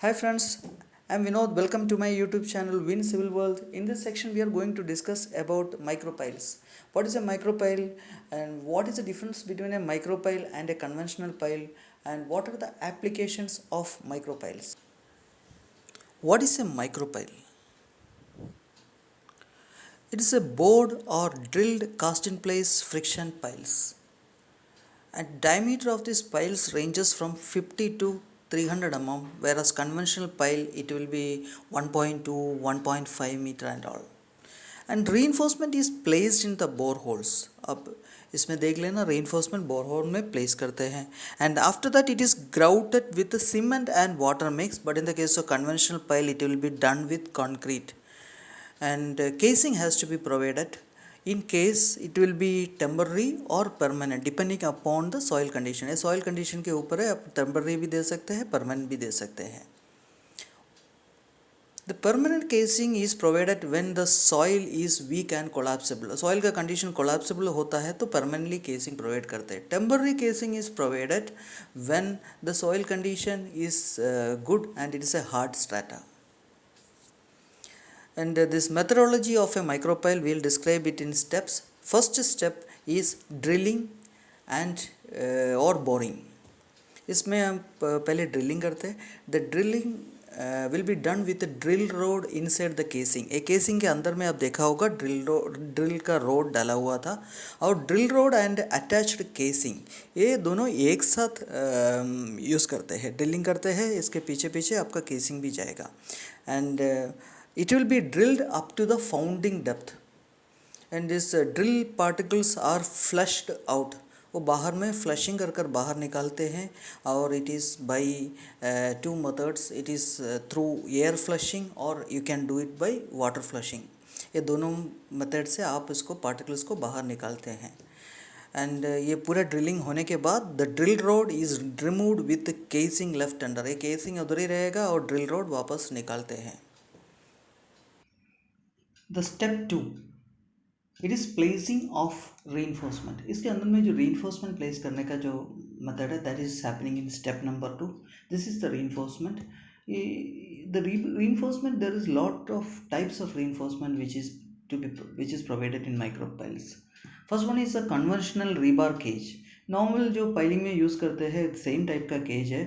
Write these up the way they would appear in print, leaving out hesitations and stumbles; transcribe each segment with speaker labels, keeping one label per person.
Speaker 1: Hi friends, I'm Vinod. Welcome to my YouTube channel Win Civil World. In this section, we are going to discuss about micropiles. What is a micropile and what is the difference between a micropile and a conventional pile and what are the applications of micropiles? What is a micropile? It is a bored or drilled cast in place friction piles. And diameter of these piles ranges from 50 to 300 mm, whereas conventional pile it will be 1.2, 1.5 meter and all. And reinforcement is placed in the bore holes. अब इसमें देख लेना reinforcement bore hole में place करते हैं and after that it is grouted with the cement and water mix, but in the case of conventional pile it will be done with concrete and casing has to be provided. In case it will be temporary or permanent depending upon the soil condition. ये soil condition के ऊपर है, आप temporary भी दे सकते हैं, permanent भी दे सकते हैं. The permanent casing is provided when the soil is weak and collapsible. Soil का condition collapsible होता है तो permanently casing provide करते हैं. Temporary casing is provided when the soil condition is good and it is a hard strata. And this methodology of a micropile, we will describe it in steps. First step is drilling and or boring. इसमें हम पहले drilling करते हैं. The drilling will be done with drill road inside the casing. एक casing के अंदर में आप देखा होगा ड्रिल का रोड डाला हुआ था और drill road and attached casing ये दोनों एक साथ यूज़ करते हैं. ड्रिलिंग करते हैं, इसके पीछे पीछे आपका केसिंग भी जाएगा and it will be drilled up to the founding depth and this drill particles are flushed out. वो बाहर में फ्लशिंग कर कर बाहर निकालते हैं और it is by two methods. It is through air flushing और you can do it by water flushing. ये दोनों मेथड से आप इसको पार्टिकल्स को बाहर निकालते हैं एंड ये पूरा ड्रिलिंग होने के बाद the drill road is removed with casing left under. ये केसिंग उधर ही रहेगा और ड्रिल रोड वापस निकालते हैं. The step 2 it is placing of reinforcement. इसके अंदर में जो रीइंफोर्समेंट प्लेस करने का जो मेथड है that is happening in step number 2. This is the reinforcement. The reinforcement, there is lot of types of reinforcement which is provided in micropiles. First one is a conventional rebar cage. Normal जो piling में use करते हैं same type का cage है.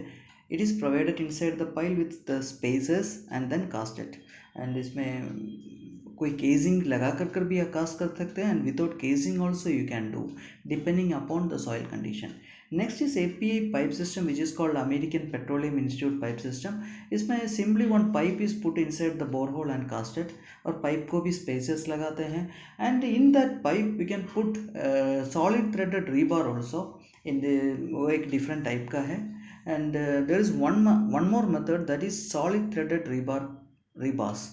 Speaker 1: It is provided inside the pile with the spaces and then casted. And इसमें कोई केजिंग लगा कर भी आप कास्ट कर सकते हैं and without casing also you can do depending upon the soil condition. Next is API pipe system which is called American petroleum institute pipe system. इसमें simply one pipe is put inside the bore hole and casted और pipe को भी spaces लगाते हैं and in that pipe we can put solid threaded rebar also in the वो एक different type का है and there is one more method that is solid threaded rebars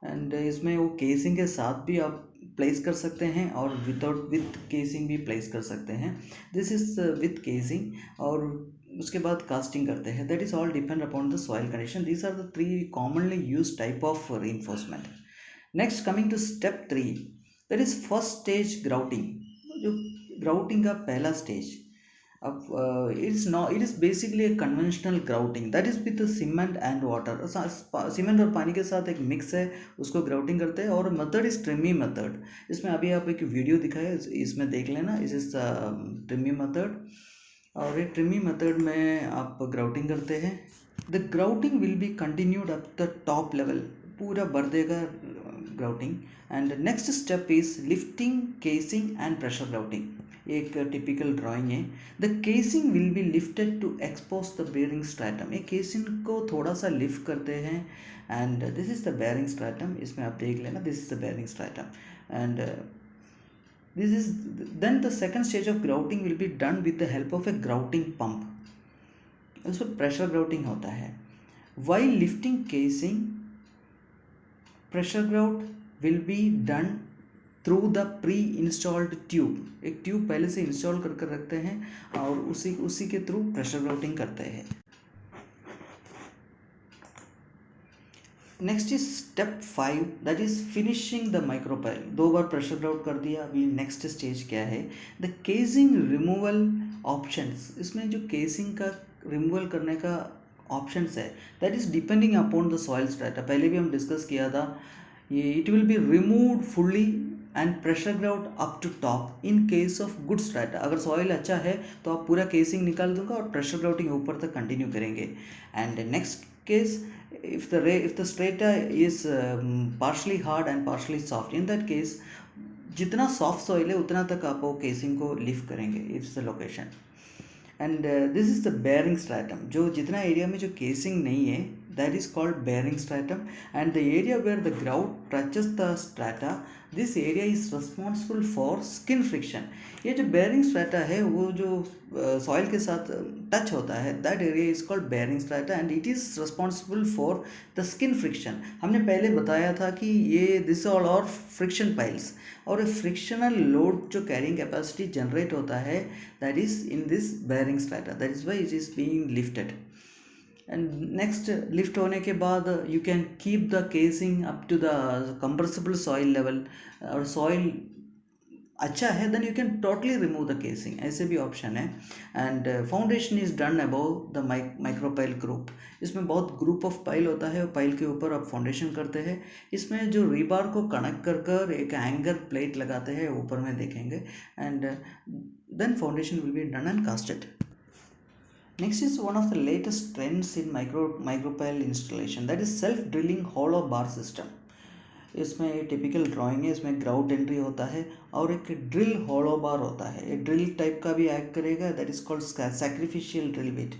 Speaker 1: and इसमें वो केसिंग के साथ भी आप प्लेस कर सकते हैं और विथ केसिंग भी प्लेस कर सकते हैं. दिस इज़ विथ केसिंग और उसके बाद कास्टिंग करते हैं. That is all depend upon the soil condition. These are the 3 commonly use type of reinforcement. Next coming to step 3 that is first stage grouting. जो grouting का पहला stage अब it is basically a conventional grouting that is with cement and water. Cement और पानी के साथ एक mix है, उसको ग्राउटिंग करते हैं और मेथड इज़ ट्रिमी मेथड. इसमें अभी आप एक वीडियो दिखाए इसमें देख लेना. इस इज़ ट्रिमी मेथड और ये ट्रिमी मेथड में आप ग्राउटिंग करते हैं. The grouting will be continued up the top level. पूरा बढ़ देगा grouting and next step is lifting casing and pressure grouting. एक टिपिकल ड्राइंग है. The casing will be lifted to expose the bearing stratum. ये casing को थोड़ा सा lift करते हैं and this is the bearing stratum. इसमें आप देख लेना this is the bearing stratum and this is then the second stage of grouting will be done with the help of A grouting pump. उसमें pressure grouting होता है. While lifting casing pressure grout will be done through the pre installed tube. एक tube पहले से install कर रखते हैं और उसी के थ्रू प्रेशर ग्राउटिंग करते हैं. Next is step 5 that is finishing the micropile. 2 बार प्रेशर ग्राउट कर दिया. अभी नेक्स्ट स्टेज क्या है? The casing removal options. इसमें जो केसिंग का रिमूवल करने का ऑप्शंस है, that is depending upon the soil strata. पहले भी हम डिस्कस किया था, ये it will be removed fully and pressure grout up to top in case of good strata. अगर सॉइल अच्छा है तो आप पूरा केसिंग निकाल दूंगा और प्रेशर ग्राउटिंग ऊपर तक कंटिन्यू करेंगे। And next case, if the strata is partially hard and partially soft, in that case जितना सॉफ्ट सॉइल है उतना तक आप वो केसिंग को लिफ्ट करेंगे it's the location. And this is the bearing stratum, जो जितना एरिया में जो केसिंग नहीं है that is called bearing stratum. And the area where the grout touches the strata, this area is responsible for skin friction. ये जो bearing strata है वो जो सॉइल के साथ टच होता है, that area is called bearing strata and it is responsible for the skin friction. हमने पहले बताया था कि ये दिस ऑल और फ्रिक्शन पाइल्स, और ए फ्रिक्शनल लोड जो कैरिंग कैपेसिटी जनरेट होता है that is in this bearing strata, that is why it is being lifted. And next, lift होने के बाद you can keep the casing up to the compressible soil level, और soil अच्छा है then you can totally remove the casing, ऐसे भी option है। And foundation is done above the micropile group. इसमें बहुत ग्रुप ऑफ पाइल होता है, पाइल के ऊपर आप फाउंडेशन करते हैं। इसमें जो रीबार को कनेक्ट कर कर एक एंगर प्लेट लगाते हैं, ऊपर में देखेंगे, and then foundation will be done and casted. Next is one of the latest trends in micropile installation, that is self drilling hollow bar system। इसमें ये टिपिकल ड्राइंग है, इसमें ग्राउट एंट्री होता है और एक ड्रिल हॉलो बार होता है। ये ड्रिल टाइप का भी एक्ट करेगा, that is called sacrificial drill bit.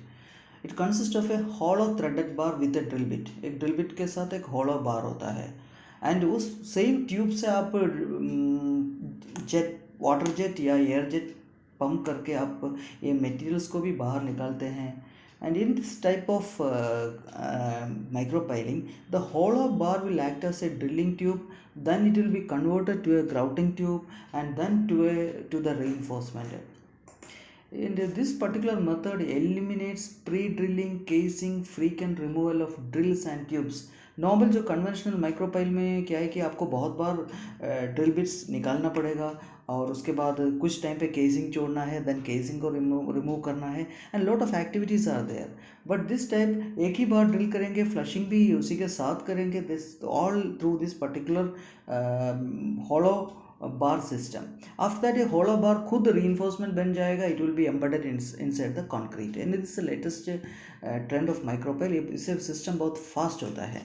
Speaker 1: It consist of A hollow threaded bar with A drill bit. एक ड्रिल बिट के साथ एक हॉलो बार होता है, एंड उस सेम ट्यूब से आप जेट, वाटर जेट या एयर जेट पंप करके आप ये मटेरियल्स को भी बाहर निकालते हैं। And in this type of micropiling, the hollow bar will act as a drilling tube, then it will be converted to a grouting tube, and then to the reinforcement. And this particular method eliminates pre-drilling, casing, frequent removal of drills and tubes. Normal जो conventional micropyle में क्या है कि आपको बहुत बार drill bits निकालना पड़ेगा और उसके बाद कुछ टाइम पे केसिंग छोड़ना है, देन केसिंग को रिमूव करना है, and lot of activities are there. But this type एक ही बार ड्रिल करेंगे, फ्लशिंग भी उसी के साथ करेंगे, this all through this particular hollow bar system. After that ये हॉलो बार खुद रीइंफोर्समेंट बन जाएगा, it will be embedded inside the concrete. And this the latest trend of micropile, इससे सिस्टम बहुत फास्ट होता है।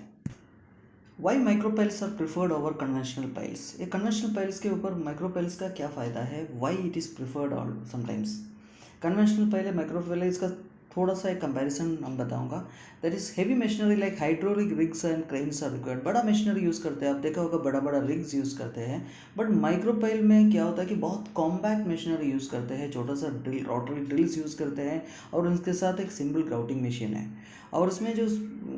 Speaker 1: Why micropiles are preferred over conventional piles. ये conventional piles के ऊपर माइक्रोपाइल्स का क्या फ़ायदा है, why it is preferred all sometimes. Conventional pile है, माइक्रोपाइल है, इसका थोड़ा सा एक कंपैरिजन हम बताऊंगा। That is heavy machinery like hydraulic rigs and cranes are required. बड़ा मशीनरी यूज़ करते हैं, आप देखा होगा बड़ा बड़ा रिग्स यूज़ करते हैं। बट माइक्रोपाइल में क्या होता है कि बहुत कॉम्पैक्ट मशीनरी यूज़ करते हैं, छोटा सा ड्रिल, रोटरी ड्रिल्स यूज़ करते हैं, और उनके साथ एक सिंगल ग्राउटिंग मशीन है। और इसमें जो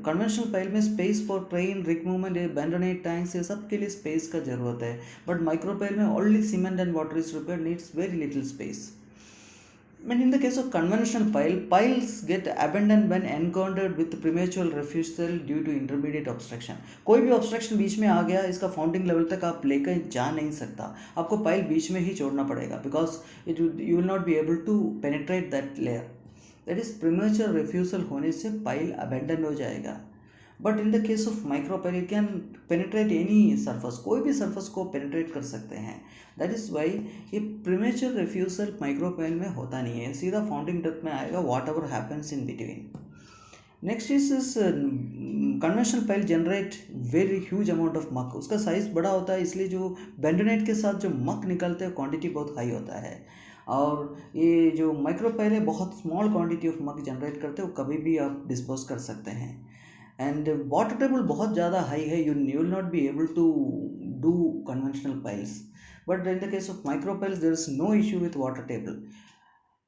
Speaker 1: कन्वेंशनल पाइल में space for train, rig movement, bentonite tanks, ये सब के लिए स्पेस का ज़रूरत है। बट माइक्रोपाइल में only cement and water is required, needs very little space. But in the case of conventional pile, piles get abandoned when encountered with premature refusal due to intermediate obstruction। कोई भी obstruction बीच में आ गया, इसका founding level तक आप लेकर जा नहीं सकता, आपको पाइल बीच में ही छोड़ना पड़ेगा, because you will not be able to penetrate that layer। that is premature refusal होने से पाइल abandon हो जाएगा। But in the case of micropyle it can penetrate any surface, कोई भी सरफेस को पेनिट्रेट कर सकते हैं। दैट इज़ वाई ये प्रीमेचर रिफ्यूजल माइक्रोपाइल में होता नहीं है, सीधा फाउंडिंग डेप्थ में आएगा, what ever happens in between. Next is conventional pile generate very huge amount of मक। उसका साइज़ बड़ा होता है, इसलिए जो बेंडोनेट के साथ जो मक निकलते हैं क्वांटिटी बहुत हाई होता है। और ये जो माइक्रोपाइल है बहुत स्मॉल क्वांटिटी ऑफ मक जनरेट करते हैं, वो कभी भी आप डिस्पोज कर सकते हैं। एंड वाटर टेबल बहुत ज़्यादा हाई है, you will not be able to do conventional piles. But in the case of micropiles there is no issue with water table.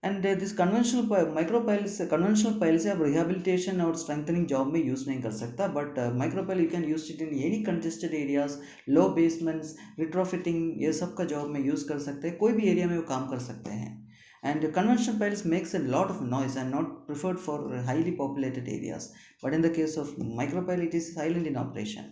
Speaker 1: And this conventional micropiles, conventional pile से आप rehabilitation और strengthening job में use नहीं कर सकता, but micropyle you can use it in any congested areas, low basements, retrofitting, ये सब का जॉब में यूज़ कर सकते हैं, कोई भी एरिया में वो काम कर सकते हैं। And conventional piles makes a lot of noise and not preferred for highly populated areas, but in the case of micropile it is silent in operation।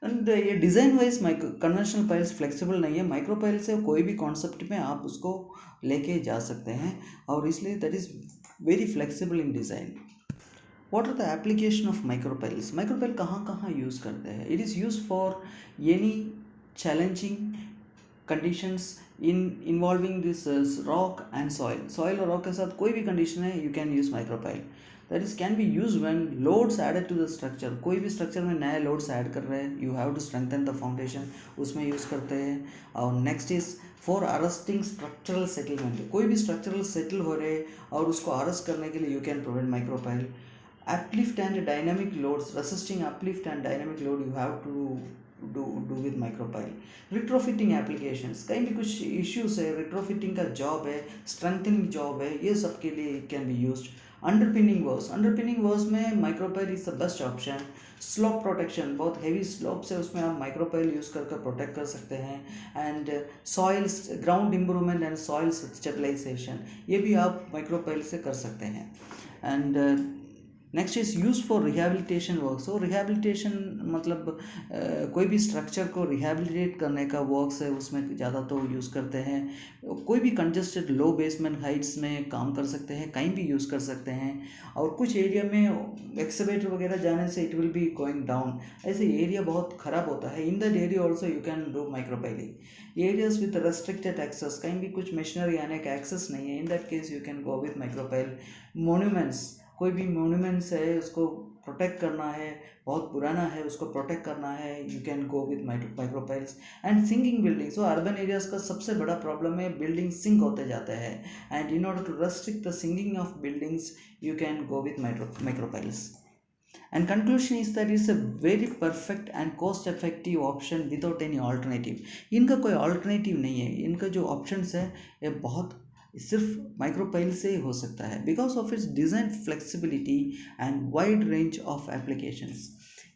Speaker 1: And ये design wise conventional piles flexible नहीं है, micropyle से कोई भी concept में आप उसको लेके जा सकते हैं, और इसलिए that is very flexible in design. What are the application of micropiles? Micropile कहाँ कहाँ यूज़ करते हैं? It is used for any challenging conditions in involving this rock and soil और rock के साथ कोई भी condition है, you can use micropile. That is can be used when loads added to the structure. कोई भी structure में नए loads add कर रहे हैं, you have to strengthen the foundation, उसमें use करते हैं. और next is for arresting structural settlement. कोई भी structural settle हो रहे और उसको arrest करने के लिए you can provide micropile. Uplift and dynamic loads, resisting uplift and dynamic load you have to do with micropile. Retrofitting applications, कहीं भी कुछ issues है, retrofitting का job है, strengthening job है, ये सब के लिए it can be used. Underpinning walls में micropile is the best option. Slope protection, बहुत heavy slopes है उसमें आप micropile यूज़ करके protect कर सकते हैं. And soils, ground improvement and soil stabilization, ये भी आप micropile से कर सकते हैं. And next is use for rehabilitation work. So rehabilitation मतलब कोई भी स्ट्रक्चर को रिहेबिलिटेट करने का वर्क्स है उसमें ज़्यादा तो यूज़ करते हैं. कोई भी कंजेस्टेड लो बेसमेंट हाइट्स में काम कर सकते हैं, कहीं भी यूज़ कर सकते हैं. और कुछ एरिया में एक्सकेवेटर वगैरह जाने से it will be going down, ऐसे एरिया बहुत ख़राब होता है. In that area also you can do micropiling. Areas with restricted access, कहीं भी कुछ मशीनरी आने का एक्सेस नहीं है, in that case you can go with micropile. Monuments, कोई भी मोन्यूमेंट्स है उसको प्रोटेक्ट करना है, बहुत पुराना है उसको प्रोटेक्ट करना है, you can go with micropiles. And sinking building, so urban areas का सबसे बड़ा प्रॉब्लम है बिल्डिंग सिंक होते जाते हैं. And in order to restrict the sinking of buildings you can go with micropiles. And conclusion is that it's a very perfect and cost effective option without any alternative. इनका कोई alternative नहीं है, इनका जो options है ये बहुत सिर्फ माइक्रोपाइल से ही हो सकता है because of its design flexibility and wide range of applications.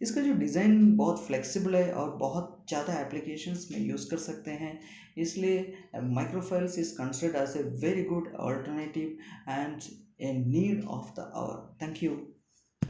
Speaker 1: इसका जो डिज़ाइन बहुत फ्लेक्सिबल है और बहुत ज़्यादा एप्लीकेशंस में यूज़ कर सकते हैं, इसलिए micropiles is considered as a very good alternative and a need of the hour. Thank you.